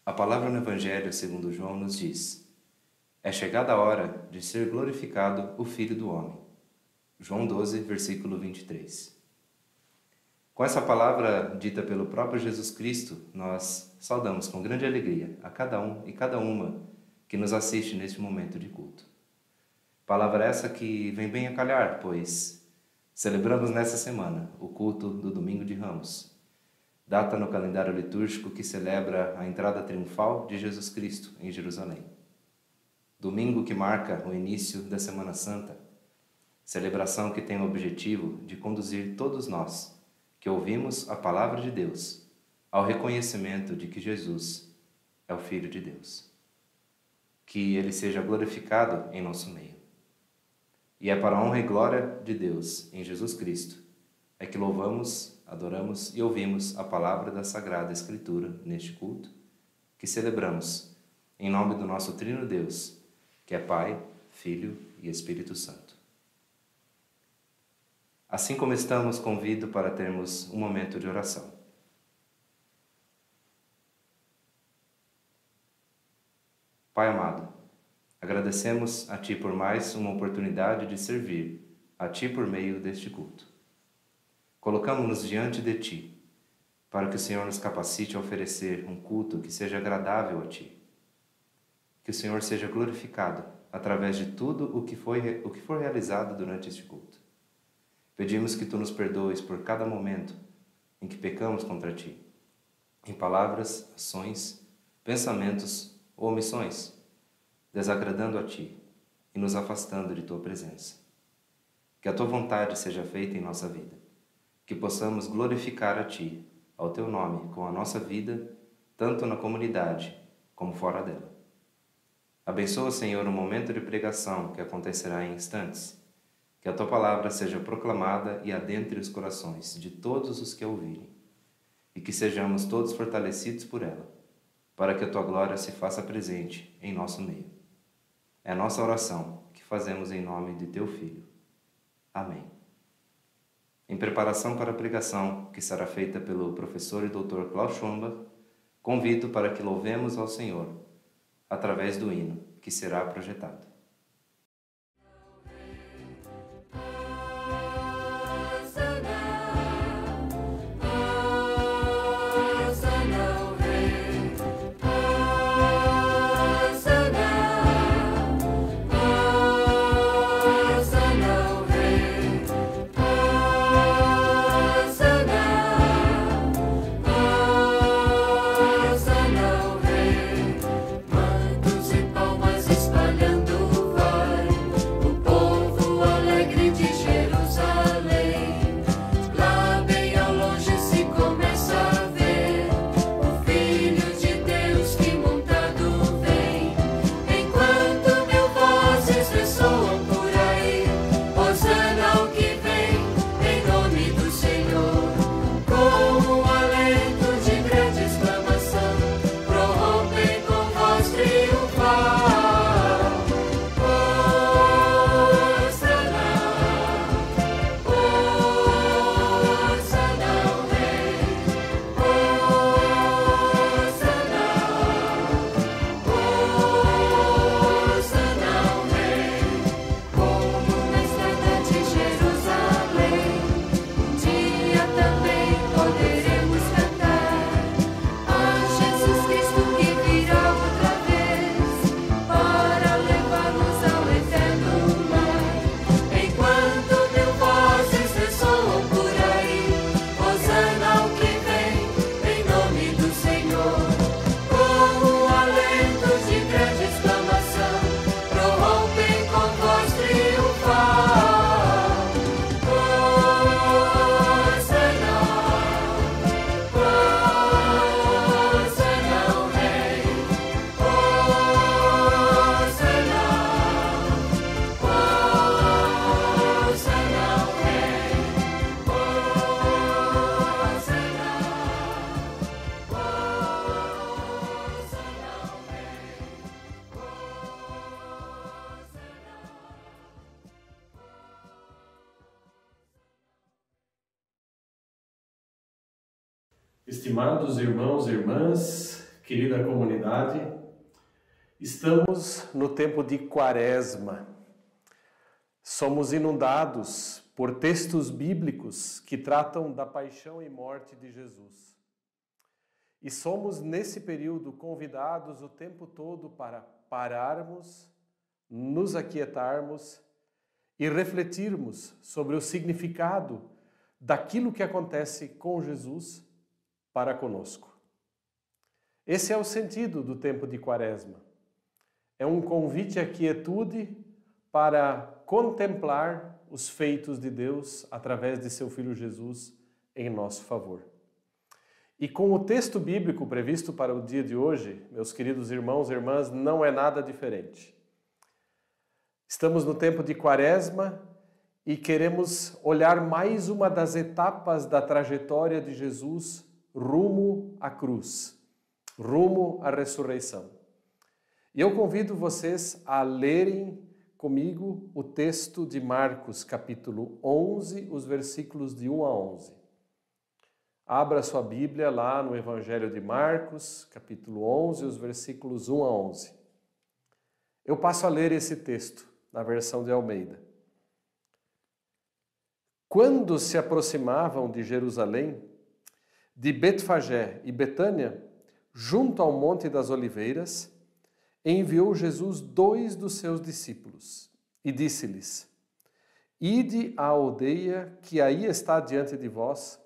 A palavra no Evangelho segundo João nos diz: é chegada a hora de ser glorificado o Filho do Homem. João 12, versículo 23. Com essa palavra dita pelo próprio Jesus Cristo, nós saudamos com grande alegria a cada um e cada uma que nos assiste neste momento de culto. Palavra essa que vem bem a calhar, pois celebramos nessa semana o culto do Domingo de Ramos, data no calendário litúrgico que celebra a entrada triunfal de Jesus Cristo em Jerusalém. Domingo que marca o início da Semana Santa, celebração que tem o objetivo de conduzir todos nós que ouvimos a palavra de Deus ao reconhecimento de que Jesus é o Filho de Deus. Que Ele seja glorificado em nosso meio. E é para a honra e glória de Deus em Jesus Cristo é que louvamos, adoramos e ouvimos a palavra da Sagrada Escritura neste culto que celebramos em nome do nosso Trino Deus, que é Pai, Filho e Espírito Santo. Assim como estamos, convido para termos um momento de oração. Pai amado, agradecemos a Ti por mais uma oportunidade de servir a Ti por meio deste culto. Colocamos-nos diante de Ti, para que o Senhor nos capacite a oferecer um culto que seja agradável a Ti. Que o Senhor seja glorificado através de tudo o que for realizado durante este culto. Pedimos que Tu nos perdoes por cada momento em que pecamos contra Ti, em palavras, ações, pensamentos ou omissões, desagradando a Ti e nos afastando de Tua presença. Que a Tua vontade seja feita em nossa vida, que possamos glorificar a Ti, ao Teu nome, com a nossa vida, tanto na comunidade como fora dela. Abençoa, Senhor, o momento de pregação que acontecerá em instantes. Que a Tua palavra seja proclamada e adentre os corações de todos os que a ouvirem, e que sejamos todos fortalecidos por ela, para que a Tua glória se faça presente em nosso meio. É a nossa oração que fazemos em nome de Teu Filho. Amém. Em preparação para a pregação, que será feita pelo professor e doutor Klaus Schwamba, convido para que louvemos ao Senhor através do hino que será projetado. Estimados irmãos e irmãs, Querida comunidade, estamos no tempo de Quaresma. Somos inundados por textos bíblicos que tratam da paixão e morte de Jesus. E somos, nesse período, convidados o tempo todo para pararmos, nos aquietarmos e refletirmos sobre o significado daquilo que acontece com Jesus para conosco. Esse é o sentido do tempo de Quaresma. É um convite à quietude para contemplar os feitos de Deus através de seu Filho Jesus em nosso favor. E com o texto bíblico previsto para o dia de hoje, meus queridos irmãos e irmãs, não é nada diferente. Estamos no tempo de Quaresma e queremos olhar mais uma das etapas da trajetória de Jesus rumo à cruz, rumo à ressurreição. E eu convido vocês a lerem comigo o texto de Marcos, capítulo 11, os versículos de 1 a 11. Abra sua Bíblia lá no Evangelho de Marcos, capítulo 11, os versículos 1 a 11. Eu passo a ler esse texto na versão de Almeida. Quando se aproximavam de Jerusalém, de Betfagé e Betânia, junto ao Monte das Oliveiras, enviou Jesus 2 dos seus discípulos e disse-lhes: Ide à aldeia que aí está diante de vós,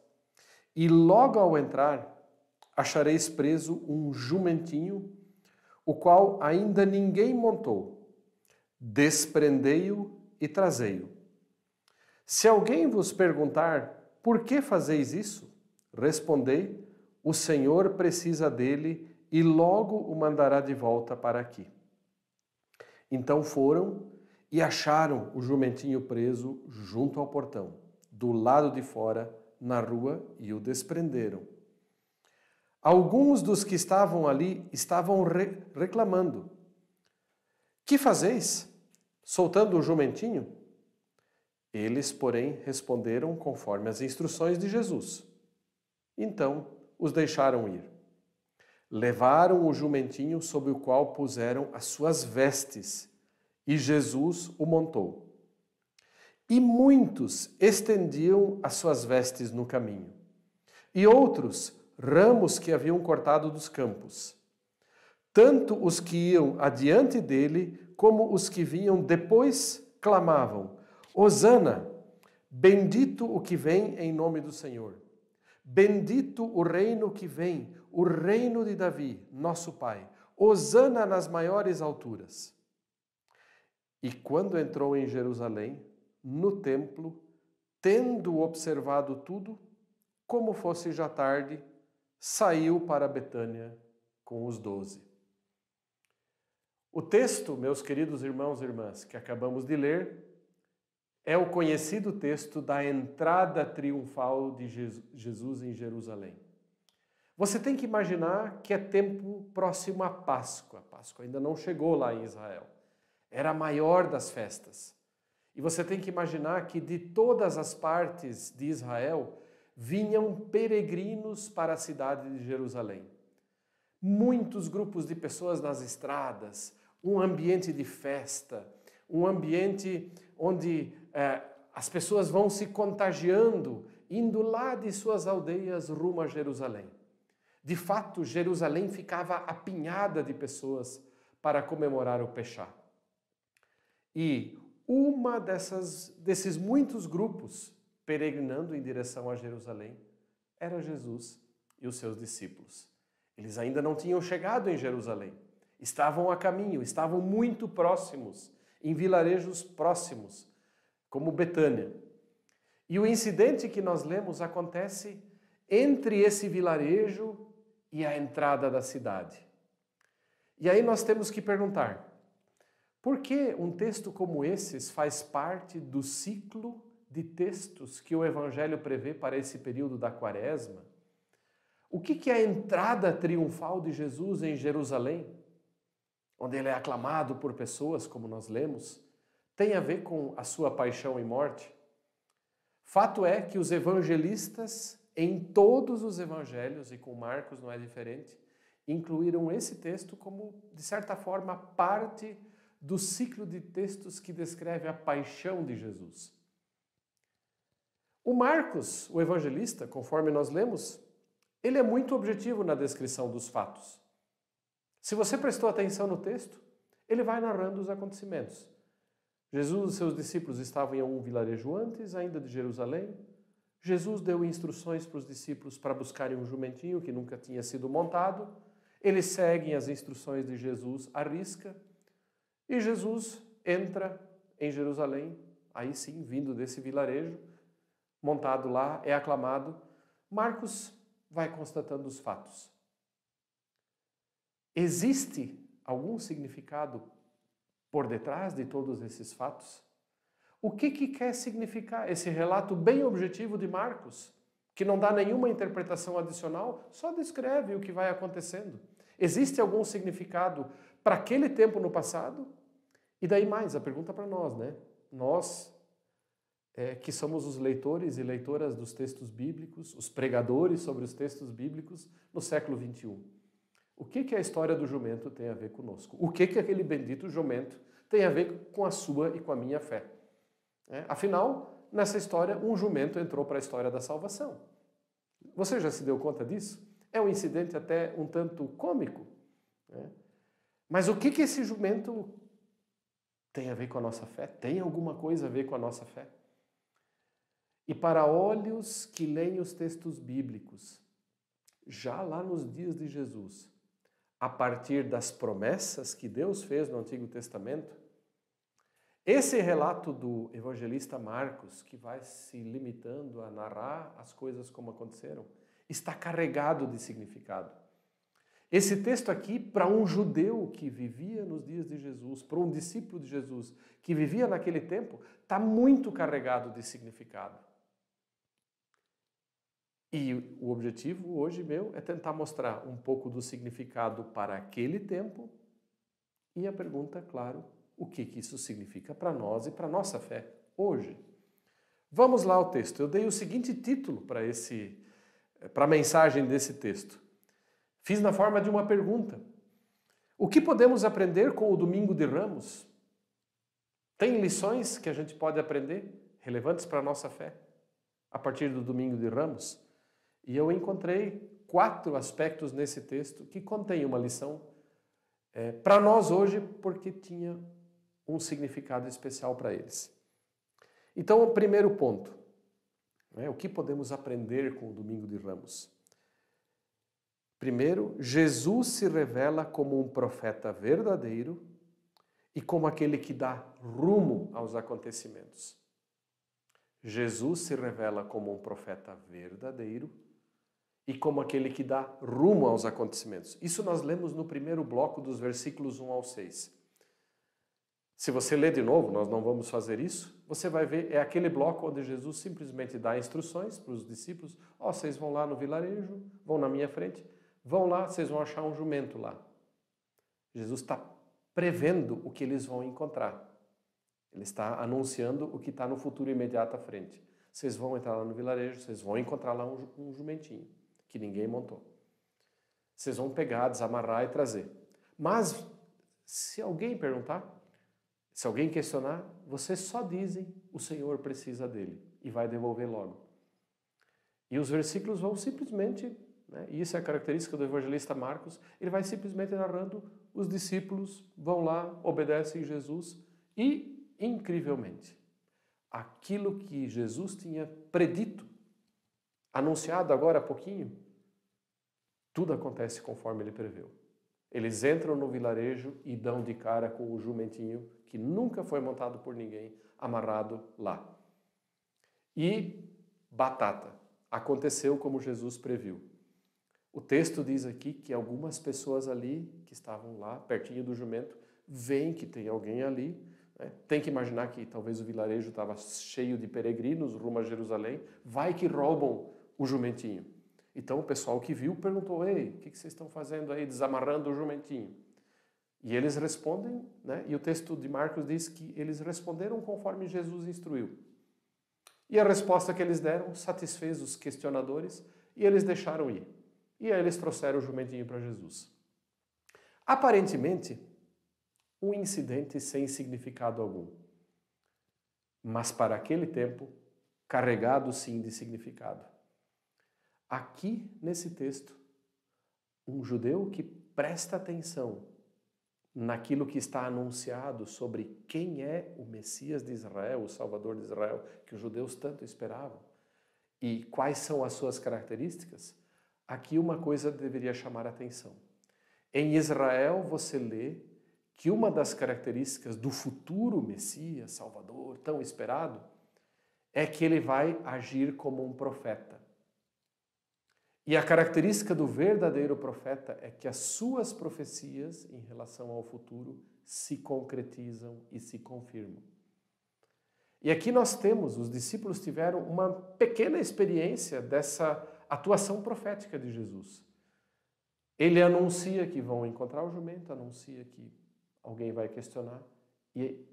e logo ao entrar achareis preso um jumentinho, o qual ainda ninguém montou. Desprendei-o e trazei-o. Se alguém vos perguntar: por que fazeis isso? Respondei: o Senhor precisa dele e logo o mandará de volta para aqui. Então foram e acharam o jumentinho preso junto ao portão, do lado de fora, na rua, e o desprenderam. Alguns dos que estavam ali estavam reclamando: que fazeis, soltando o jumentinho? Eles, porém, responderam conforme as instruções de Jesus. Então os deixaram ir. Levaram o jumentinho sobre o qual puseram as suas vestes, e Jesus o montou. E muitos estendiam as suas vestes no caminho, e outros ramos que haviam cortado dos campos. Tanto os que iam adiante dele, como os que vinham depois, clamavam: Hosana, bendito o que vem em nome do Senhor. Bendito o reino que vem, o reino de Davi, nosso pai. Hosana nas maiores alturas. E quando entrou em Jerusalém, no templo, tendo observado tudo, como fosse já tarde, saiu para Betânia com os 12. O texto, meus queridos irmãos e irmãs, que acabamos de ler, é o conhecido texto da entrada triunfal de Jesus em Jerusalém. Você tem que imaginar que é tempo próximo à Páscoa. A Páscoa ainda não chegou lá em Israel. Era a maior das festas. E você tem que imaginar que de todas as partes de Israel vinham peregrinos para a cidade de Jerusalém. Muitos grupos de pessoas nas estradas, um ambiente de festa, um ambiente onde as pessoas vão se contagiando, indo lá de suas aldeias rumo a Jerusalém. De fato, Jerusalém ficava apinhada de pessoas para comemorar o Peshá. E uma desses muitos grupos peregrinando em direção a Jerusalém era Jesus e os seus discípulos. Eles ainda não tinham chegado em Jerusalém. Estavam a caminho, estavam muito próximos, em vilarejos próximos, como Betânia. E o incidente que nós lemos acontece entre esse vilarejo e a entrada da cidade. E aí nós temos que perguntar: por que um texto como esse faz parte do ciclo de textos que o Evangelho prevê para esse período da Quaresma? O que é a entrada triunfal de Jesus em Jerusalém, onde ele é aclamado por pessoas, como nós lemos, tem a ver com a sua paixão e morte? Fato é que os evangelistas, em todos os evangelhos, e com Marcos não é diferente, incluíram esse texto como, de certa forma, parte do ciclo de textos que descreve a paixão de Jesus. O Marcos, o evangelista, conforme nós lemos, ele é muito objetivo na descrição dos fatos. Se você prestou atenção no texto, ele vai narrando os acontecimentos. Jesus e seus discípulos estavam em um vilarejo antes, ainda de Jerusalém. Jesus deu instruções para os discípulos para buscarem um jumentinho que nunca tinha sido montado. Eles seguem as instruções de Jesus à risca. E Jesus entra em Jerusalém, aí sim, vindo desse vilarejo, montado lá, é aclamado. Marcos vai constatando os fatos. Existe algum significado por detrás de todos esses fatos? O que quer significar esse relato bem objetivo de Marcos, que não dá nenhuma interpretação adicional, só descreve o que vai acontecendo? Existe algum significado para aquele tempo no passado? E daí mais, a pergunta para nós, né? Nós, que somos os leitores e leitoras dos textos bíblicos, os pregadores sobre os textos bíblicos no século XXI. O que a história do jumento tem a ver conosco? O que aquele bendito jumento tem a ver com a sua e com a minha fé? Afinal, nessa história, um jumento entrou para a história da salvação. Você já se deu conta disso? É um incidente até um tanto cômico. Mas o que esse jumento tem a ver com a nossa fé? Tem alguma coisa a ver com a nossa fé? E para olhos que leem os textos bíblicos, já lá nos dias de Jesus, a partir das promessas que Deus fez no Antigo Testamento, esse relato do evangelista Marcos, que vai se limitando a narrar as coisas como aconteceram, está carregado de significado. Esse texto aqui, para um judeu que vivia nos dias de Jesus, para um discípulo de Jesus que vivia naquele tempo, está muito carregado de significado. E o objetivo hoje meu é tentar mostrar um pouco do significado para aquele tempo e a pergunta, claro, o que isso significa para nós e para a nossa fé hoje. Vamos lá ao texto. Eu dei o seguinte título para a mensagem desse texto. Fiz na forma de uma pergunta. O que podemos aprender com o Domingo de Ramos? Tem lições que a gente pode aprender relevantes para a nossa fé a partir do Domingo de Ramos? E eu encontrei 4 aspectos nesse texto que contém uma lição para nós hoje, porque tinha um significado especial para eles. Então, o primeiro ponto, o que podemos aprender com o Domingo de Ramos? Primeiro, Jesus se revela como um profeta verdadeiro e como aquele que dá rumo aos acontecimentos. Jesus se revela como um profeta verdadeiro e como aquele que dá rumo aos acontecimentos. Isso nós lemos no primeiro bloco dos versículos 1 ao 6. Se você ler de novo, nós não vamos fazer isso, você vai ver, é aquele bloco onde Jesus simplesmente dá instruções para os discípulos. Vocês vão lá no vilarejo, vão na minha frente, vão lá, vocês vão achar um jumento lá. Jesus está prevendo o que eles vão encontrar. Ele está anunciando o que está no futuro imediato à frente. Vocês vão entrar lá no vilarejo, vocês vão encontrar lá um jumentinho que ninguém montou. Vocês vão pegar, desamarrar e trazer. Mas, se alguém perguntar, se alguém questionar, vocês só dizem, o Senhor precisa dele, e vai devolver logo. E os versículos vão simplesmente, e isso é a característica do evangelista Marcos, ele vai simplesmente narrando, os discípulos vão lá, obedecem Jesus, e, incrivelmente, aquilo que Jesus tinha predito, anunciado agora há pouquinho, tudo acontece conforme ele preveu. Eles entram no vilarejo e dão de cara com o jumentinho que nunca foi montado por ninguém, amarrado lá. E batata, aconteceu como Jesus previu. O texto diz aqui que algumas pessoas ali, que estavam lá, pertinho do jumento, veem que tem alguém ali. Tem que imaginar que talvez o vilarejo estava cheio de peregrinos rumo a Jerusalém. Vai que roubam o jumentinho. Então o pessoal que viu perguntou, ei, o que vocês estão fazendo aí, desamarrando o jumentinho? E eles respondem, e o texto de Marcos diz que eles responderam conforme Jesus instruiu. E a resposta que eles deram satisfez os questionadores e eles deixaram ir. E aí eles trouxeram o jumentinho para Jesus. Aparentemente, um incidente sem significado algum. Mas para aquele tempo, carregado sim de significado. Aqui, nesse texto, um judeu que presta atenção naquilo que está anunciado sobre quem é o Messias de Israel, o Salvador de Israel, que os judeus tanto esperavam, e quais são as suas características, aqui uma coisa deveria chamar a atenção. Em Israel, você lê que uma das características do futuro Messias, Salvador, tão esperado, é que ele vai agir como um profeta. E a característica do verdadeiro profeta é que as suas profecias em relação ao futuro se concretizam e se confirmam. E aqui nós temos, os discípulos tiveram uma pequena experiência dessa atuação profética de Jesus. Ele anuncia que vão encontrar o jumento, anuncia que alguém vai questionar, e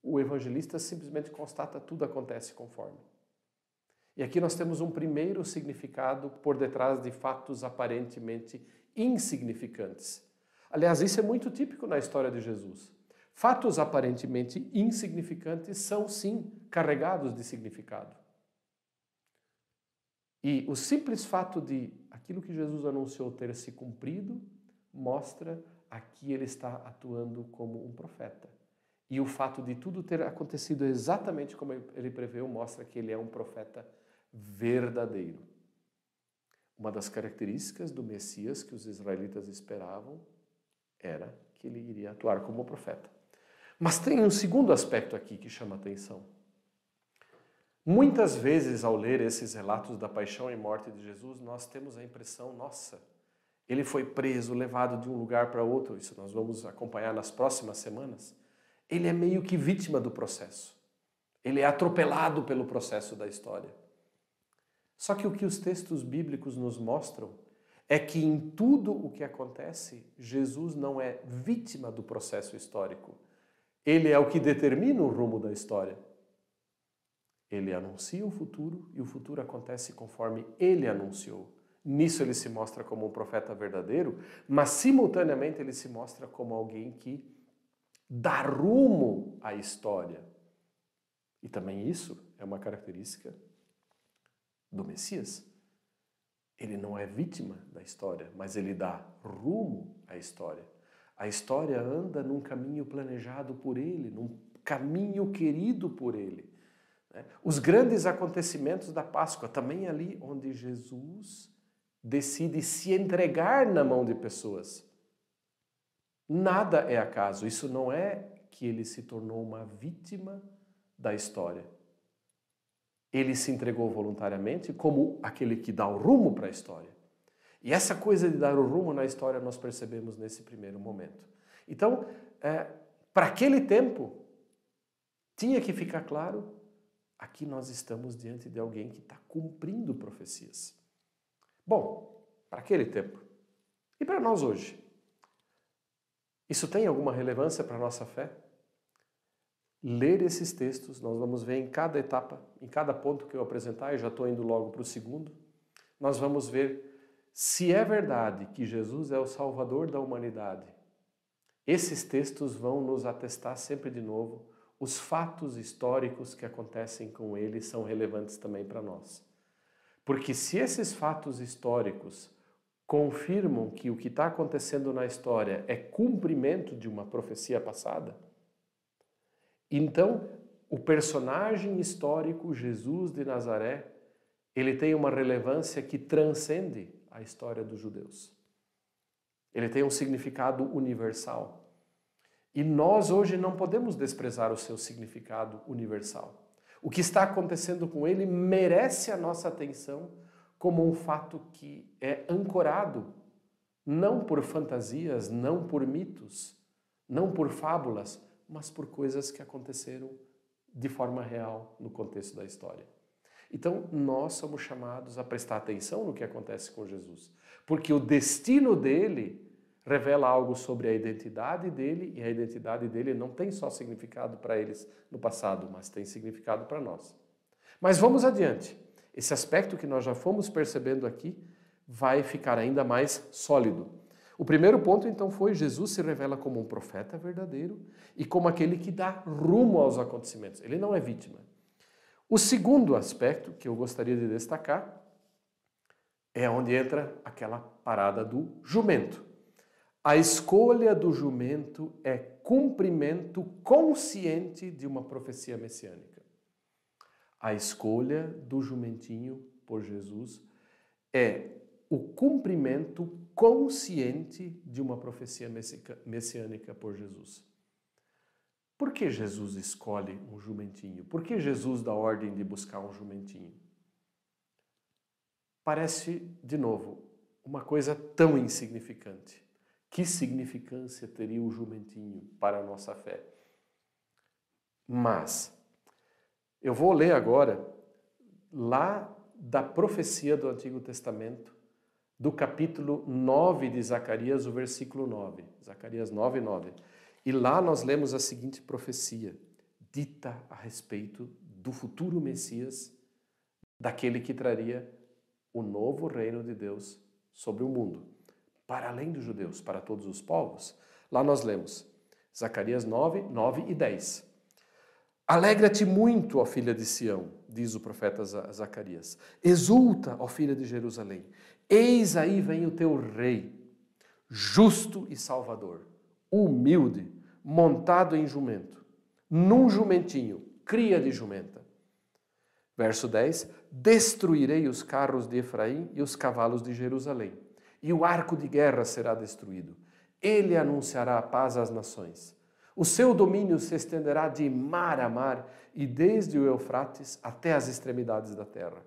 o evangelista simplesmente constata tudo acontece conforme. E aqui nós temos um primeiro significado por detrás de fatos aparentemente insignificantes. Aliás, isso é muito típico na história de Jesus. Fatos aparentemente insignificantes são, sim, carregados de significado. E o simples fato de aquilo que Jesus anunciou ter se cumprido mostra aqui ele está atuando como um profeta. E o fato de tudo ter acontecido exatamente como ele preveu mostra que ele é um profeta verdadeiro. Uma das características do Messias que os israelitas esperavam era que ele iria atuar como profeta. Mas tem um segundo aspecto aqui que chama atenção. Muitas vezes, ao ler esses relatos da paixão e morte de Jesus, nós temos a impressão, nossa, ele foi preso, levado de um lugar para outro, isso nós vamos acompanhar nas próximas semanas. Ele é meio que vítima do processo. Ele é atropelado pelo processo da história. Só que o que os textos bíblicos nos mostram é que em tudo o que acontece, Jesus não é vítima do processo histórico. Ele é o que determina o rumo da história. Ele anuncia o futuro e o futuro acontece conforme ele anunciou. Nisso ele se mostra como um profeta verdadeiro, mas simultaneamente ele se mostra como alguém que dá rumo à história. E também isso é uma característica do Messias. Ele não é vítima da história, mas ele dá rumo à história. A história anda num caminho planejado por ele, num caminho querido por ele. Os grandes acontecimentos da Páscoa, também ali onde Jesus decide se entregar na mão de pessoas. Nada é acaso. Isso não é que ele se tornou uma vítima da história. Ele se entregou voluntariamente como aquele que dá o rumo para a história. E essa coisa de dar o rumo na história nós percebemos nesse primeiro momento. Então, para aquele tempo, tinha que ficar claro, aqui nós estamos diante de alguém que está cumprindo profecias. Bom, para aquele tempo. E para nós hoje? Isso tem alguma relevância para a nossa fé? Ler esses textos, nós vamos ver em cada etapa, em cada ponto que eu apresentar, eu já estou indo logo para o segundo, nós vamos ver se é verdade que Jesus é o Salvador da humanidade. Esses textos vão nos atestar sempre de novo os fatos históricos que acontecem com ele são relevantes também para nós. Porque se esses fatos históricos confirmam que o que está acontecendo na história é cumprimento de uma profecia passada, então o personagem histórico Jesus de Nazaré, ele tem uma relevância que transcende a história dos judeus. Ele tem um significado universal. E nós hoje não podemos desprezar o seu significado universal. O que está acontecendo com ele merece a nossa atenção como um fato que é ancorado não por fantasias, não por mitos, não por fábulas, mas por coisas que aconteceram de forma real no contexto da história. Então, nós somos chamados a prestar atenção no que acontece com Jesus, porque o destino dele revela algo sobre a identidade dele, e a identidade dele não tem só significado para eles no passado, mas tem significado para nós. Mas vamos adiante. Esse aspecto que nós já fomos percebendo aqui vai ficar ainda mais sólido. O primeiro ponto, então, foi Jesus se revela como um profeta verdadeiro e como aquele que dá rumo aos acontecimentos. Ele não é vítima. O segundo aspecto que eu gostaria de destacar é onde entra aquela parada do jumento. A escolha do jumento é cumprimento consciente de uma profecia messiânica. A escolha do jumentinho por Jesus é o cumprimento consciente de uma profecia messiânica por Jesus. Por que Jesus escolhe um jumentinho? Por que Jesus dá ordem de buscar um jumentinho? Parece, de novo, uma coisa tão insignificante. Que significância teria o jumentinho para a nossa fé? Mas, eu vou ler agora, lá da profecia do Antigo Testamento, do capítulo 9 de Zacarias, o versículo 9. Zacarias 9, 9. E lá nós lemos a seguinte profecia, dita a respeito do futuro Messias, daquele que traria o novo reino de Deus sobre o mundo, para além dos judeus, para todos os povos. Lá nós lemos Zacarias 9, 9 e 10. Alegra-te muito, ó filha de Sião, diz o profeta Zacarias. Exulta, ó filha de Jerusalém. Eis aí vem o teu rei, justo e salvador, humilde, montado em jumento, num jumentinho, cria de jumenta. Verso 10, destruirei os carros de Efraim e os cavalos de Jerusalém, e o arco de guerra será destruído. Ele anunciará a paz às nações. O seu domínio se estenderá de mar a mar e desde o Eufrates até as extremidades da terra.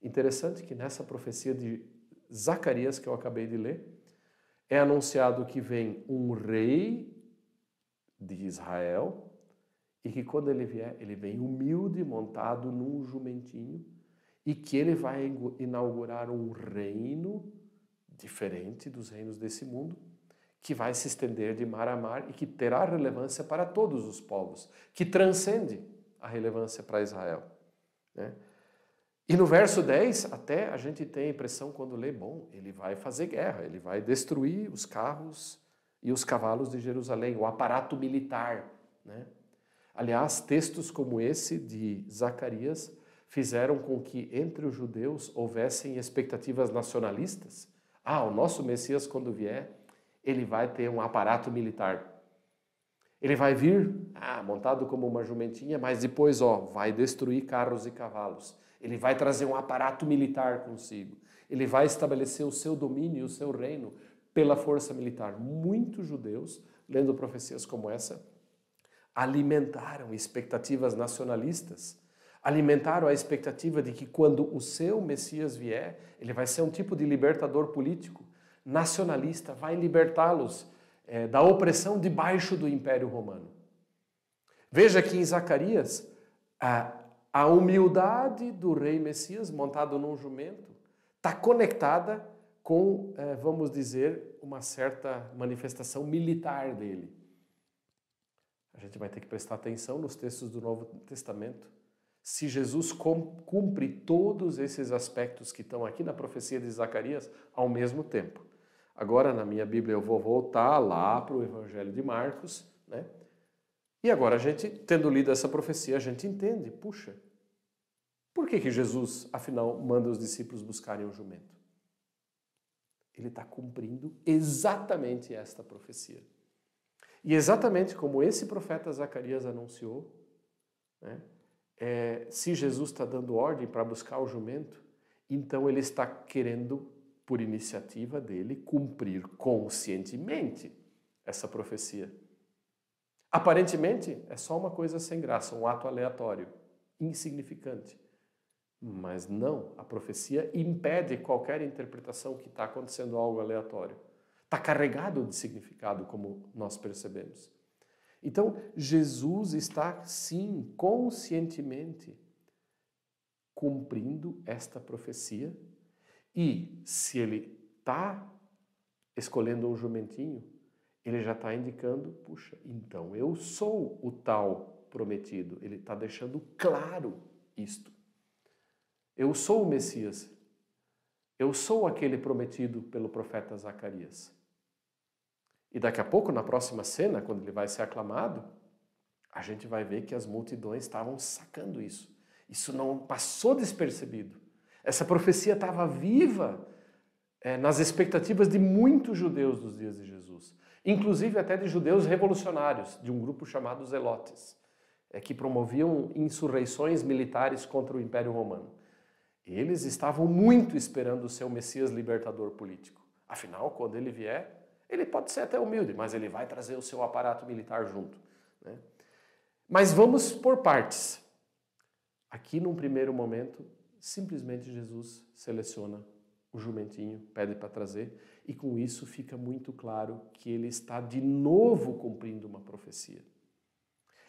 Interessante que nessa profecia de Zacarias que eu acabei de ler, é anunciado que vem um rei de Israel e que quando ele vier, ele vem humilde, montado num jumentinho e que ele vai inaugurar um reino diferente dos reinos desse mundo, que vai se estender de mar a mar e que terá relevância para todos os povos, que transcende a relevância para Israel, né? E no verso 10, até a gente tem a impressão quando lê, bom, ele vai fazer guerra, ele vai destruir os carros e os cavalos de Jerusalém, o aparato militar, né? Aliás, textos como esse de Zacarias fizeram com que entre os judeus houvessem expectativas nacionalistas. Ah, o nosso Messias, quando vier, ele vai ter um aparato militar. Ele vai vir, montado como uma jumentinha, mas depois, vai destruir carros e cavalos. Ele vai trazer um aparato militar consigo. Ele vai estabelecer o seu domínio, o seu reino, pela força militar. Muitos judeus, lendo profecias como essa, alimentaram expectativas nacionalistas, alimentaram a expectativa de que quando o seu Messias vier, ele vai ser um tipo de libertador político, nacionalista, vai libertá-los da opressão debaixo do Império Romano. Veja que em Zacarias, a humildade do rei Messias, montado num jumento, está conectada com, vamos dizer, uma certa manifestação militar dele. A gente vai ter que prestar atenção nos textos do Novo Testamento. Se Jesus cumpre todos esses aspectos que estão aqui na profecia de Zacarias ao mesmo tempo. Agora, na minha Bíblia, eu vou voltar lá para o Evangelho de Marcos, né? E agora, a gente, tendo lido essa profecia, a gente entende, puxa, por que Jesus, afinal, manda os discípulos buscarem um jumento? Ele está cumprindo exatamente esta profecia. E exatamente como esse profeta Zacarias anunciou, né, se Jesus está dando ordem para buscar o jumento, então ele está querendo, por iniciativa dele, cumprir conscientemente essa profecia. Aparentemente, é só uma coisa sem graça, um ato aleatório, insignificante. Mas não, a profecia impede qualquer interpretação que está acontecendo algo aleatório. Está carregado de significado, como nós percebemos. Então, Jesus está, sim, conscientemente cumprindo esta profecia. E se ele está escolhendo um jumentinho, ele já está indicando, puxa, então eu sou o tal prometido. Ele está deixando claro isto. Eu sou o Messias. Eu sou aquele prometido pelo profeta Zacarias. E daqui a pouco, na próxima cena, quando ele vai ser aclamado, a gente vai ver que as multidões estavam sacando isso. Isso não passou despercebido. Essa profecia estava viva nas expectativas de muitos judeus dos dias de Jesus. Inclusive até de judeus revolucionários, de um grupo chamado Zelotes, que promoviam insurreições militares contra o Império Romano. Eles estavam muito esperando o seu Messias libertador político. Afinal, quando ele vier, ele pode ser até humilde, mas ele vai trazer o seu aparato militar junto, né? Mas vamos por partes. Aqui, num primeiro momento, simplesmente Jesus seleciona o jumentinho, pede para trazer, e com isso fica muito claro que ele está de novo cumprindo uma profecia.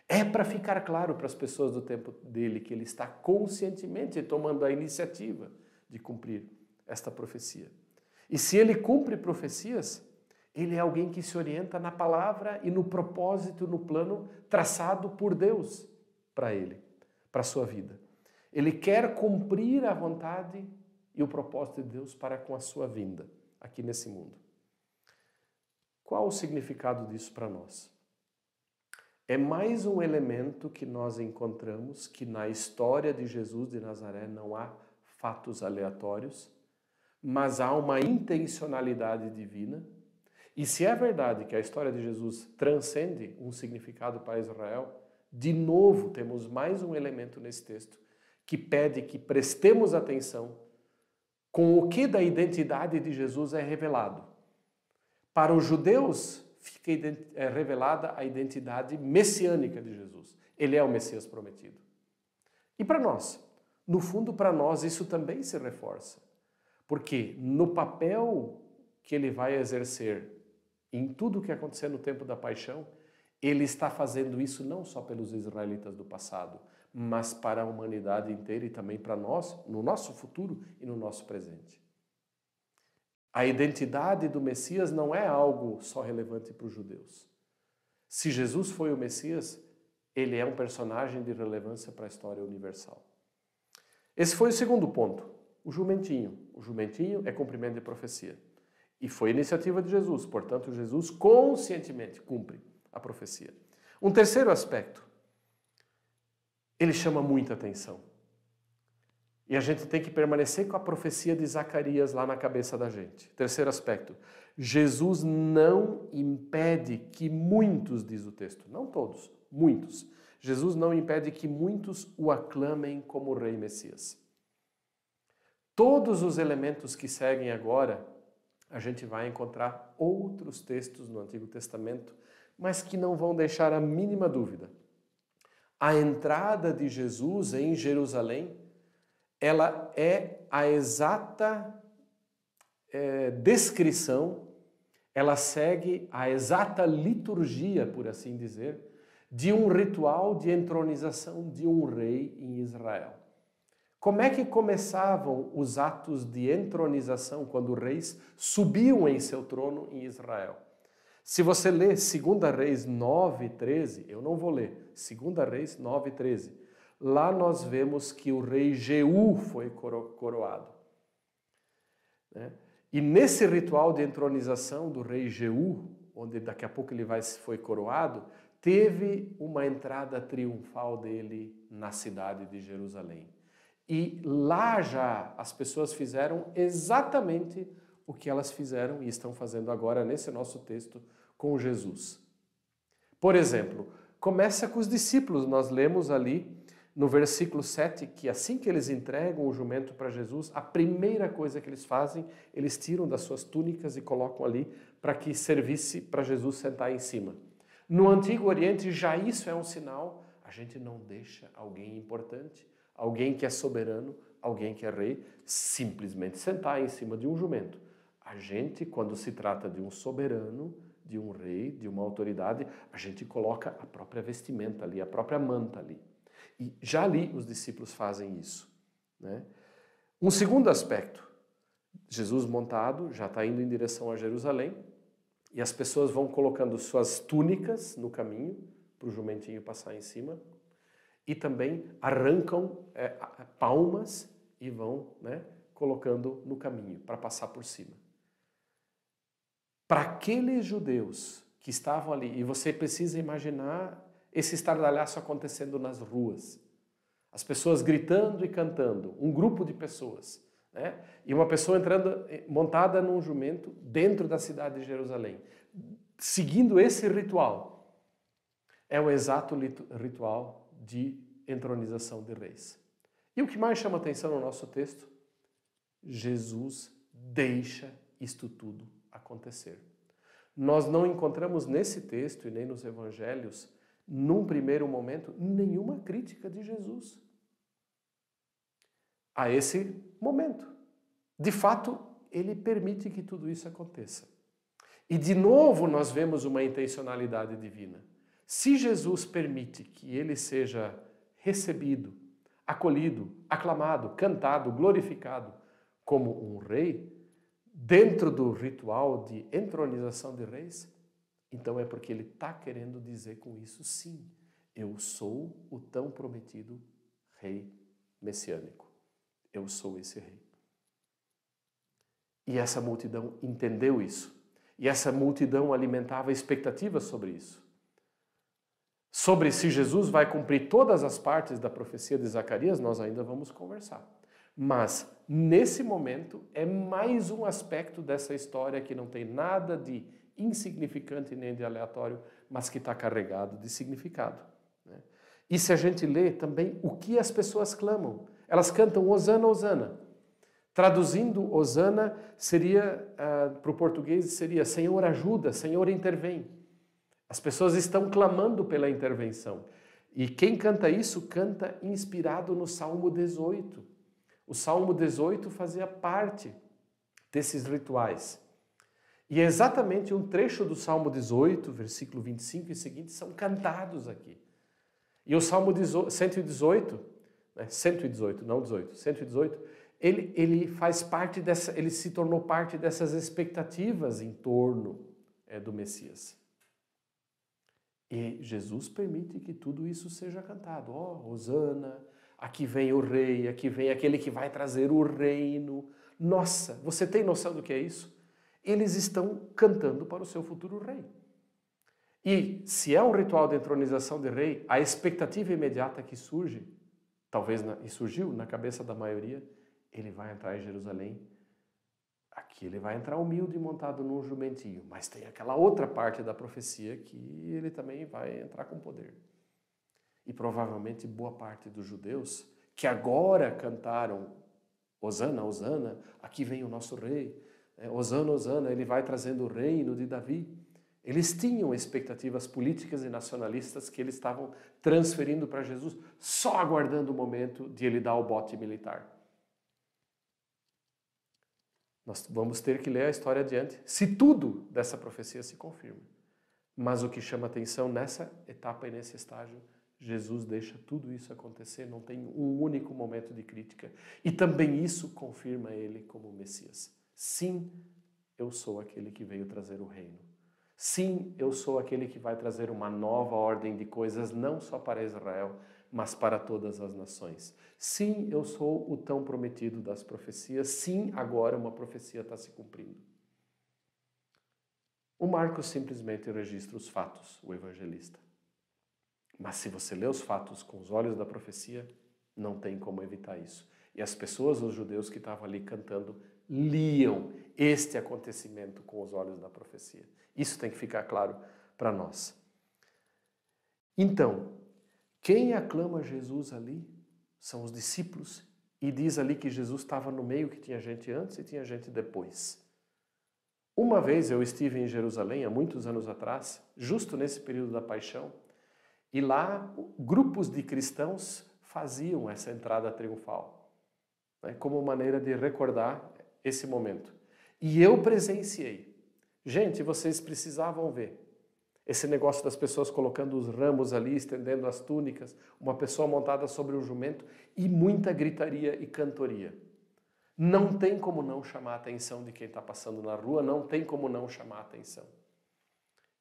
É para ficar claro para as pessoas do tempo dele que ele está conscientemente tomando a iniciativa de cumprir esta profecia. E se ele cumpre profecias, ele é alguém que se orienta na palavra e no propósito, no plano traçado por Deus para ele, para a sua vida. Ele quer cumprir a vontade e o propósito de Deus para com a sua vinda aqui nesse mundo. Qual o significado disso para nós? É mais um elemento que nós encontramos que na história de Jesus de Nazaré não há fatos aleatórios, mas há uma intencionalidade divina. E se é verdade que a história de Jesus transcende um significado para Israel, de novo temos mais um elemento nesse texto que pede que prestemos atenção com o que da identidade de Jesus é revelado. Para os judeus fica revelada a identidade messiânica de Jesus. Ele é o Messias prometido. E para nós? No fundo, para nós isso também se reforça. Porque no papel que ele vai exercer em tudo o que acontecer no tempo da paixão, ele está fazendo isso não só pelos israelitas do passado, mas para a humanidade inteira e também para nós, no nosso futuro e no nosso presente. A identidade do Messias não é algo só relevante para os judeus. Se Jesus foi o Messias, ele é um personagem de relevância para a história universal. Esse foi o segundo ponto, o jumentinho. O jumentinho é cumprimento de profecia. E foi iniciativa de Jesus, portanto, Jesus conscientemente cumpre a profecia. Um terceiro aspecto, ele chama muita atenção. E a gente tem que permanecer com a profecia de Zacarias lá na cabeça da gente. Terceiro aspecto, Jesus não impede que muitos, diz o texto, não todos, muitos. Jesus não impede que muitos o aclamem como Rei Messias. Todos os elementos que seguem agora, a gente vai encontrar outros textos no Antigo Testamento, mas que não vão deixar a mínima dúvida. A entrada de Jesus em Jerusalém, ela é a exata descrição, ela segue a exata liturgia, por assim dizer, de um ritual de entronização de um rei em Israel. Como é que começavam os atos de entronização quando reis subiam em seu trono em Israel? Se você ler 2 Reis 9:13, eu não vou ler, 2 Reis 9:13, lá nós vemos que o rei Jeú foi coroado. E nesse ritual de entronização do rei Jeú, onde daqui a pouco ele foi coroado, teve uma entrada triunfal dele na cidade de Jerusalém. E lá já as pessoas fizeram exatamente o que elas fizeram e estão fazendo agora nesse nosso texto com Jesus. Por exemplo, começa com os discípulos. Nós lemos ali no versículo 7 que assim que eles entregam o jumento para Jesus, a primeira coisa que eles fazem, eles tiram das suas túnicas e colocam ali para que servisse para Jesus sentar em cima. No Antigo Oriente já isso é um sinal, a gente não deixa alguém importante, alguém que é soberano, alguém que é rei, simplesmente sentar em cima de um jumento. A gente, quando se trata de um soberano, de um rei, de uma autoridade, a gente coloca a própria vestimenta ali, a própria manta ali. E já ali os discípulos fazem isso, né? Um segundo aspecto, Jesus montado, já está indo em direção a Jerusalém, e as pessoas vão colocando suas túnicas no caminho, para o jumentinho passar em cima, e também arrancam palmas e vão, né, colocando no caminho para passar por cima. Para aqueles judeus que estavam ali, e você precisa imaginar esse estardalhaço acontecendo nas ruas, as pessoas gritando e cantando, um grupo de pessoas, né? E uma pessoa entrando, montada num jumento dentro da cidade de Jerusalém, seguindo esse ritual. É o exato ritual de entronização de reis. E o que mais chama atenção no nosso texto? Jesus deixa isto tudo acontecer. Nós não encontramos nesse texto e nem nos evangelhos, num primeiro momento, nenhuma crítica de Jesus a esse momento. De fato, ele permite que tudo isso aconteça. E de novo nós vemos uma intencionalidade divina. Se Jesus permite que ele seja recebido, acolhido, aclamado, cantado, glorificado como um rei, dentro do ritual de entronização de reis, então é porque ele está querendo dizer com isso, sim, eu sou o tão prometido rei messiânico. Eu sou esse rei. E essa multidão entendeu isso. E essa multidão alimentava expectativas sobre isso. Sobre se Jesus vai cumprir todas as partes da profecia de Zacarias, nós ainda vamos conversar. Mas, nesse momento, é mais um aspecto dessa história que não tem nada de insignificante nem de aleatório, mas que está carregado de significado. E se a gente lê também o que as pessoas clamam, elas cantam Hosana, Hosana. Traduzindo Hosana seria, para o português, seria Senhor ajuda, Senhor intervém. As pessoas estão clamando pela intervenção. E quem canta isso, canta inspirado no Salmo 18. O Salmo 18 fazia parte desses rituais. E é exatamente um trecho do Salmo 18, versículo 25 e seguinte, são cantados aqui. E o Salmo 118, não 18, 118, ele faz parte dessa, ele se tornou parte dessas expectativas em torno do Messias. E Jesus permite que tudo isso seja cantado. Hosana, aqui vem o rei, aqui vem aquele que vai trazer o reino. Nossa, você tem noção do que é isso? Eles estão cantando para o seu futuro rei. E se é um ritual de entronização de rei, a expectativa imediata que surge, talvez e surgiu na cabeça da maioria, ele vai entrar em Jerusalém. Aqui ele vai entrar humilde montado num jumentinho, mas tem aquela outra parte da profecia que ele também vai entrar com poder. E provavelmente boa parte dos judeus que agora cantaram Hosana, Hosana, aqui vem o nosso rei, Hosana, Hosana, ele vai trazendo o reino de Davi. Eles tinham expectativas políticas e nacionalistas que eles estavam transferindo para Jesus, só aguardando o momento de ele dar o bote militar. Nós vamos ter que ler a história adiante, se tudo dessa profecia se confirma. Mas o que chama atenção nessa etapa e nesse estágio, Jesus deixa tudo isso acontecer, não tem um único momento de crítica. E também isso confirma ele como Messias. Sim, eu sou aquele que veio trazer o reino. Sim, eu sou aquele que vai trazer uma nova ordem de coisas, não só para Israel, mas para todas as nações. Sim, eu sou o tão prometido das profecias. Sim, agora uma profecia está se cumprindo. O Marcos simplesmente registra os fatos, o evangelista. Mas se você lê os fatos com os olhos da profecia, não tem como evitar isso. E as pessoas, os judeus que estavam ali cantando, liam este acontecimento com os olhos da profecia. Isso tem que ficar claro para nós. Então, quem aclama Jesus ali são os discípulos e diz ali que Jesus estava no meio, que tinha gente antes e tinha gente depois. Uma vez eu estive em Jerusalém, há muitos anos atrás, justo nesse período da paixão, e lá grupos de cristãos faziam essa entrada triunfal, como maneira de recordar esse momento. E eu presenciei. Gente, vocês precisavam ver esse negócio das pessoas colocando os ramos ali, estendendo as túnicas, uma pessoa montada sobre um jumento e muita gritaria e cantoria. Não tem como não chamar a atenção de quem está passando na rua, não tem como não chamar a atenção.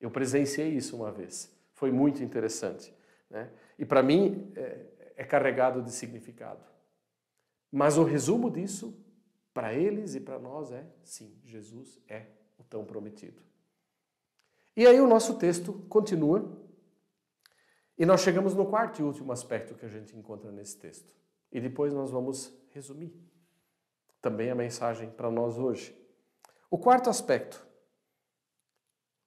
Eu presenciei isso uma vez, foi muito interessante, né? E para mim é carregado de significado. Mas o resumo disso, para eles e para nós sim, Jesus é o tão prometido. E aí o nosso texto continua, e nós chegamos no quarto e último aspecto que a gente encontra nesse texto. E depois nós vamos resumir também a mensagem para nós hoje. O quarto aspecto.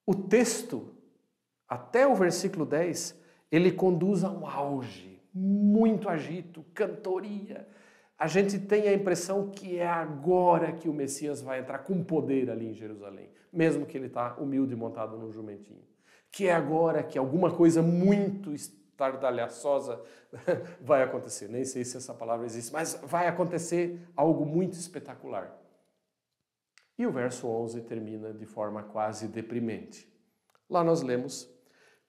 O texto, até o versículo 10, ele conduz a um auge, muito agito, cantoria. A gente tem a impressão que é agora que o Messias vai entrar com poder ali em Jerusalém, mesmo que ele está humilde montado num jumentinho. Que é agora que alguma coisa muito estardalhaçosa vai acontecer. Nem sei se essa palavra existe, mas vai acontecer algo muito espetacular. E o verso 11 termina de forma quase deprimente. Lá nós lemos: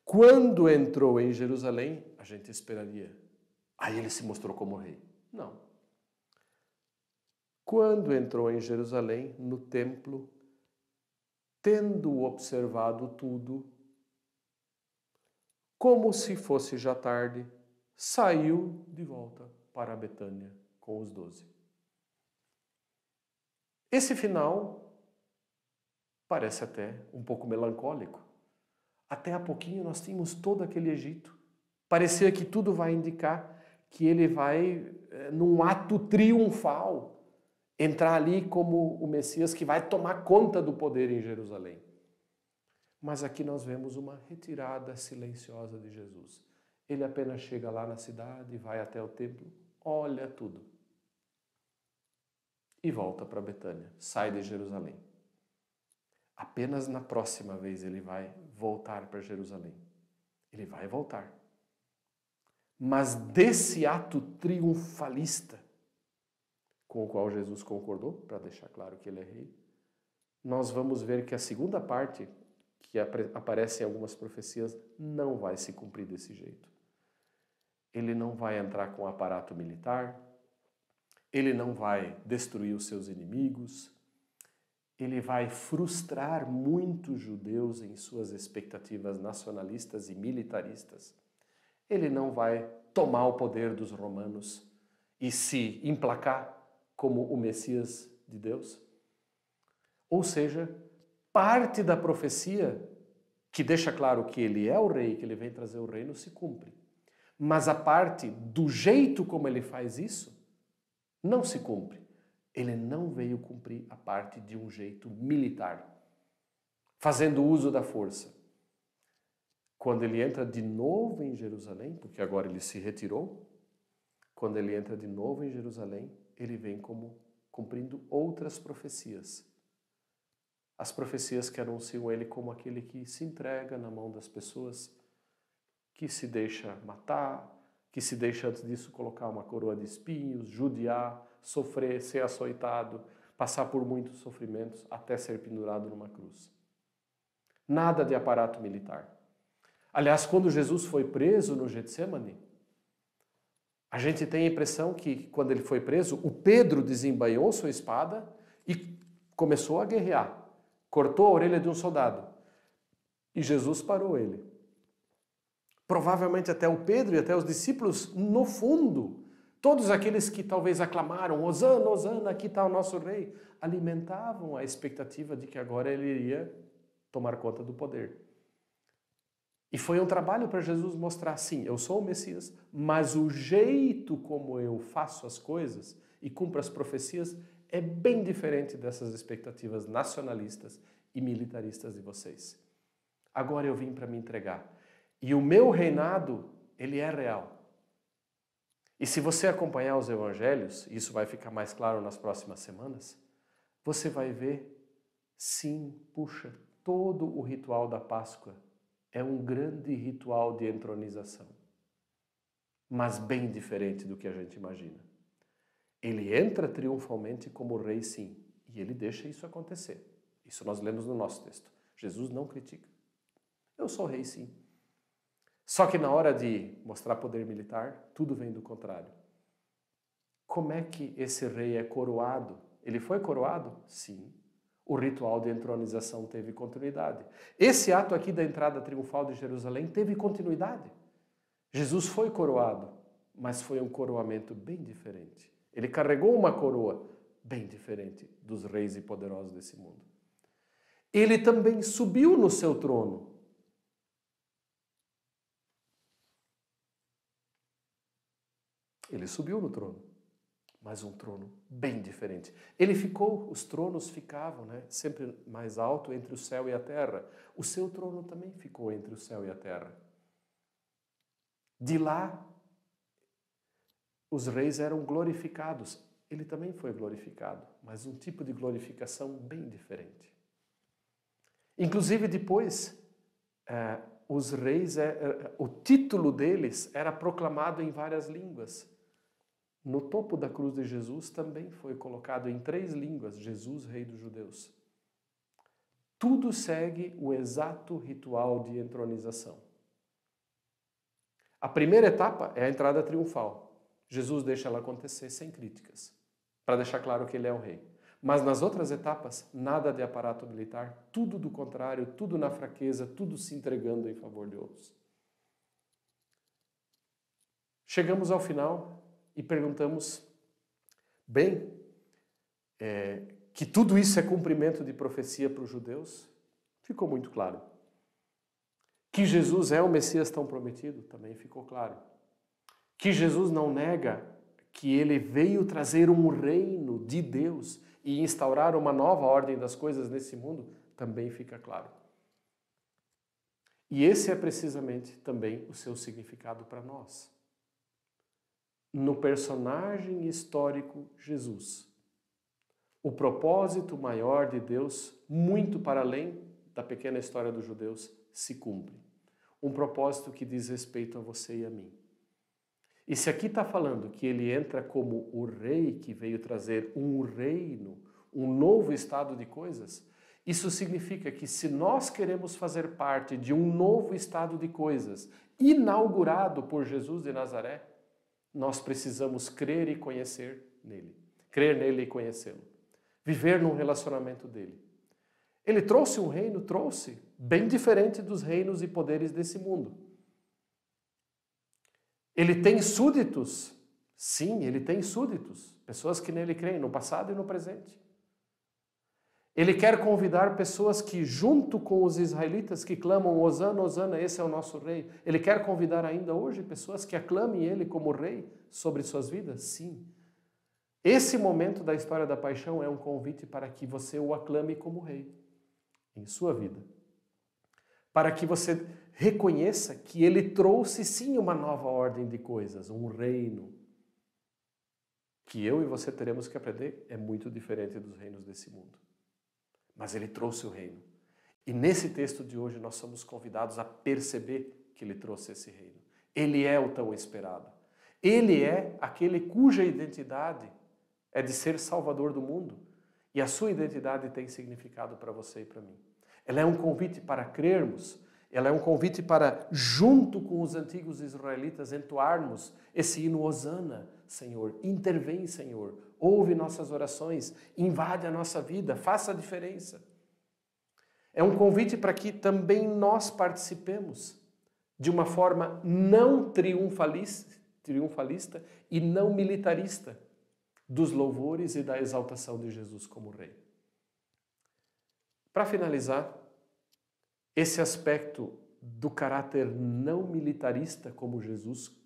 quando entrou em Jerusalém, a gente esperaria, aí ele se mostrou como rei. Não. Quando entrou em Jerusalém, no templo, tendo observado tudo, como se fosse já tarde, saiu de volta para Betânia com os 12. Esse final parece até um pouco melancólico. Até há pouquinho nós tínhamos todo aquele Egito. Parecia que tudo vai indicar que ele vai, num ato triunfal, entrar ali como o Messias que vai tomar conta do poder em Jerusalém. Mas aqui nós vemos uma retirada silenciosa de Jesus. Ele apenas chega lá na cidade, vai até o templo, olha tudo. E volta para Betânia, sai de Jerusalém. Apenas na próxima vez ele vai voltar para Jerusalém. Ele vai voltar. Mas desse ato triunfalista, com o qual Jesus concordou, para deixar claro que ele é rei, nós vamos ver que a segunda parte, que aparece em algumas profecias, não vai se cumprir desse jeito. Ele não vai entrar com aparato militar, ele não vai destruir os seus inimigos, ele vai frustrar muitos judeus em suas expectativas nacionalistas e militaristas. Ele não vai tomar o poder dos romanos e se emplacar como o Messias de Deus. Ou seja, parte da profecia que deixa claro que ele é o rei, que ele vem trazer o reino, se cumpre. Mas a parte do jeito como ele faz isso não se cumpre. Ele não veio cumprir a parte de um jeito militar, fazendo uso da força. Quando ele entra de novo em Jerusalém, porque agora ele se retirou, quando ele entra de novo em Jerusalém, ele vem como cumprindo outras profecias. As profecias que anunciam ele como aquele que se entrega na mão das pessoas, que se deixa matar, que se deixa antes disso colocar uma coroa de espinhos, judiar, sofrer, ser açoitado, passar por muitos sofrimentos até ser pendurado numa cruz. Nada de aparato militar. Aliás, quando Jesus foi preso no Getsêmani, a gente tem a impressão que quando ele foi preso, o Pedro desembainhou sua espada e começou a guerrear. Cortou a orelha de um soldado. E Jesus parou ele. Provavelmente até o Pedro e até os discípulos, no fundo, todos aqueles que talvez aclamaram, Hosana, Hosana, aqui está o nosso rei, alimentavam a expectativa de que agora ele iria tomar conta do poder. E foi um trabalho para Jesus mostrar, sim, eu sou o Messias, mas o jeito como eu faço as coisas e cumpro as profecias é bem diferente dessas expectativas nacionalistas e militaristas de vocês. Agora eu vim para me entregar. E o meu reinado, ele é real. E se você acompanhar os evangelhos, isso vai ficar mais claro nas próximas semanas, você vai ver, sim, puxa, todo o ritual da Páscoa é um grande ritual de entronização, mas bem diferente do que a gente imagina. Ele entra triunfalmente como rei, sim, e ele deixa isso acontecer. Isso nós lemos no nosso texto. Jesus não critica. Eu sou rei, sim. Só que na hora de mostrar poder militar, tudo vem do contrário. Como é que esse rei é coroado? Ele foi coroado? Sim. O ritual de entronização teve continuidade. Esse ato aqui da entrada triunfal de Jerusalém teve continuidade. Jesus foi coroado, mas foi um coroamento bem diferente. Ele carregou uma coroa bem diferente dos reis e poderosos desse mundo. Ele também subiu no seu trono, Ele subiu no trono, mas um trono bem diferente. Os tronos ficavam, né, sempre mais alto entre o céu e a terra. O seu trono também ficou entre o céu e a terra. De lá, os reis eram glorificados. Ele também foi glorificado, mas um tipo de glorificação bem diferente. Inclusive depois, os reis, o título deles era proclamado em várias línguas. No topo da cruz de Jesus também foi colocado em 3 línguas, Jesus, Rei dos Judeus. Tudo segue o exato ritual de entronização. A primeira etapa é a entrada triunfal. Jesus deixa ela acontecer sem críticas, para deixar claro que ele é o rei. Mas nas outras etapas, nada de aparato militar, tudo do contrário, tudo na fraqueza, tudo se entregando em favor de outros. Chegamos ao final e perguntamos, bem, que tudo isso é cumprimento de profecia para os judeus? Ficou muito claro. Que Jesus é o Messias tão prometido? Também ficou claro. Que Jesus não nega que ele veio trazer um reino de Deus e instaurar uma nova ordem das coisas nesse mundo? Também fica claro. E esse é precisamente também o seu significado para nós. No personagem histórico Jesus, o propósito maior de Deus, muito para além da pequena história dos judeus, se cumpre. Um propósito que diz respeito a você e a mim. E se aqui está falando que ele entra como o rei que veio trazer um reino, um novo estado de coisas, isso significa que se nós queremos fazer parte de um novo estado de coisas, inaugurado por Jesus de Nazaré, nós precisamos crer e conhecer nele. Crer nele e conhecê-lo. Viver num relacionamento dele. Ele trouxe um reino, bem diferente dos reinos e poderes desse mundo. Ele tem súditos? Sim, ele tem súditos. Pessoas que nele creem, no passado e no presente. Ele quer convidar pessoas que, junto com os israelitas que clamam Hosana, Hosana, esse é o nosso rei. Ele quer convidar ainda hoje pessoas que aclamem ele como rei sobre suas vidas? Sim. Esse momento da história da paixão é um convite para que você o aclame como rei em sua vida. Para que você reconheça que ele trouxe sim uma nova ordem de coisas, um reino. Que eu e você teremos que aprender é muito diferente dos reinos desse mundo. Mas ele trouxe o reino. E nesse texto de hoje nós somos convidados a perceber que ele trouxe esse reino. Ele é o tão esperado. Ele é aquele cuja identidade é de ser salvador do mundo. E a sua identidade tem significado para você e para mim. Ela é um convite para crermos. Ela é um convite para, junto com os antigos israelitas, entoarmos esse hino Hosana, Senhor. Intervém, Senhor. Ouve nossas orações. Invade a nossa vida. Faça a diferença. É um convite para que também nós participemos de uma forma não triunfalista e não militarista dos louvores e da exaltação de Jesus como Rei. Para finalizar, esse aspecto do caráter não militarista como Jesus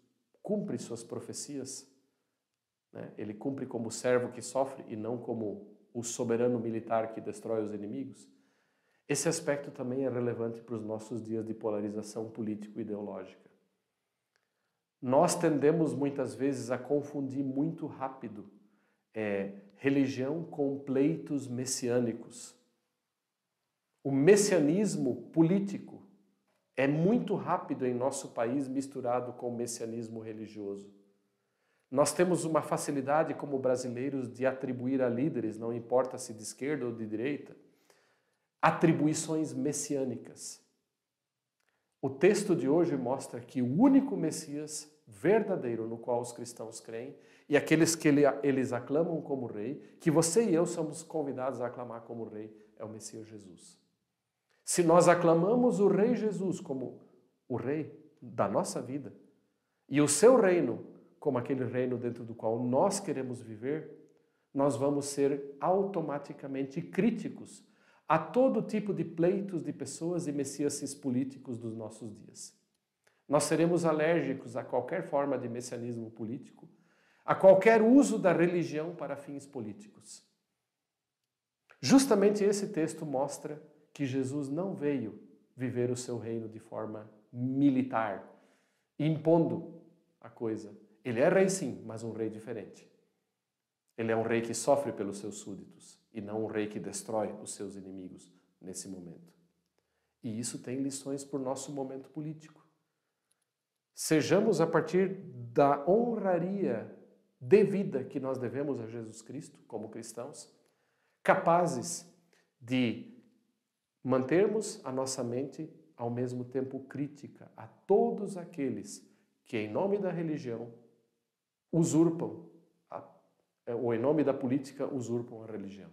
cumpre suas profecias, né? Ele cumpre como servo que sofre e não como o soberano militar que destrói os inimigos. Esse aspecto também é relevante para os nossos dias de polarização político-ideológica. Nós tendemos muitas vezes a confundir muito rápido religião com pleitos messiânicos. O messianismo político é muito rápido em nosso país misturado com o messianismo religioso. Nós temos uma facilidade como brasileiros de atribuir a líderes, não importa se de esquerda ou de direita, atribuições messiânicas. O texto de hoje mostra que o único Messias verdadeiro no qual os cristãos creem e aqueles que eles aclamam como rei, que você e eu somos convidados a aclamar como rei, é o Messias Jesus. Se nós aclamamos o Rei Jesus como o Rei da nossa vida e o seu reino como aquele reino dentro do qual nós queremos viver, nós vamos ser automaticamente críticos a todo tipo de pleitos de pessoas e messiases políticos dos nossos dias. Nós seremos alérgicos a qualquer forma de messianismo político, a qualquer uso da religião para fins políticos. Justamente esse texto mostra que Jesus não veio viver o seu reino de forma militar, impondo a coisa. Ele é rei sim, mas um rei diferente. Ele é um rei que sofre pelos seus súditos e não um rei que destrói os seus inimigos nesse momento. E isso tem lições para o nosso momento político. Sejamos, a partir da honraria devida que nós devemos a Jesus Cristo, como cristãos, capazes de mantermos a nossa mente ao mesmo tempo crítica a todos aqueles que, em nome da religião, usurpam, ou em nome da política, usurpam a religião.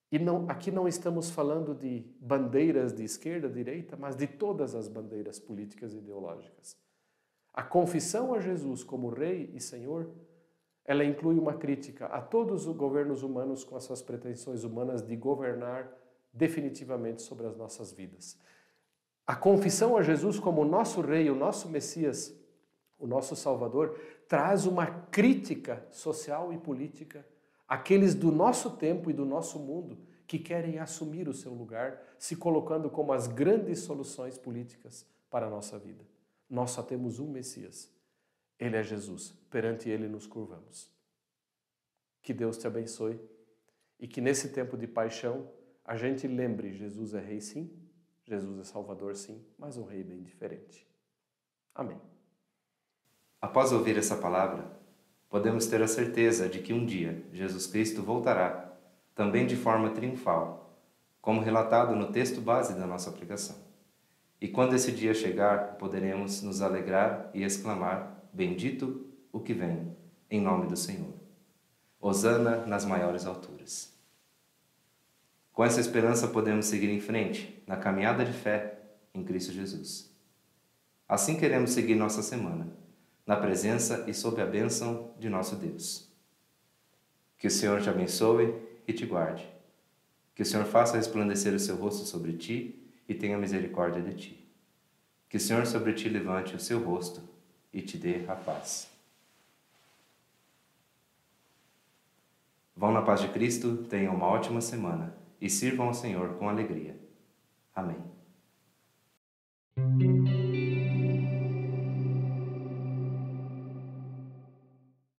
E aqui não estamos falando de bandeiras de esquerda, direita, mas de todas as bandeiras políticas e ideológicas. A confissão a Jesus como Rei e Senhor, ela inclui uma crítica a todos os governos humanos com as suas pretensões humanas de governar definitivamente sobre as nossas vidas. A confissão a Jesus como nosso Rei, o nosso Messias, o nosso Salvador, traz uma crítica social e política àqueles do nosso tempo e do nosso mundo que querem assumir o seu lugar, se colocando como as grandes soluções políticas para a nossa vida. Nós só temos um Messias. Ele é Jesus. Perante Ele nos curvamos. Que Deus te abençoe e que nesse tempo de paixão a gente lembre: Jesus é Rei sim, Jesus é Salvador sim, mas um Rei bem diferente. Amém. Após ouvir essa palavra, podemos ter a certeza de que um dia Jesus Cristo voltará, também de forma triunfal, como relatado no texto base da nossa aplicação. E quando esse dia chegar, poderemos nos alegrar e exclamar: bendito o que vem, em nome do Senhor. Hosana nas maiores alturas. Com essa esperança podemos seguir em frente, na caminhada de fé em Cristo Jesus. Assim queremos seguir nossa semana, na presença e sob a bênção de nosso Deus. Que o Senhor te abençoe e te guarde. Que o Senhor faça resplandecer o seu rosto sobre ti e tenha misericórdia de ti. Que o Senhor sobre ti levante o seu rosto e te dê a paz. Vão na paz de Cristo, tenham uma ótima semana e sirvam ao Senhor com alegria. Amém.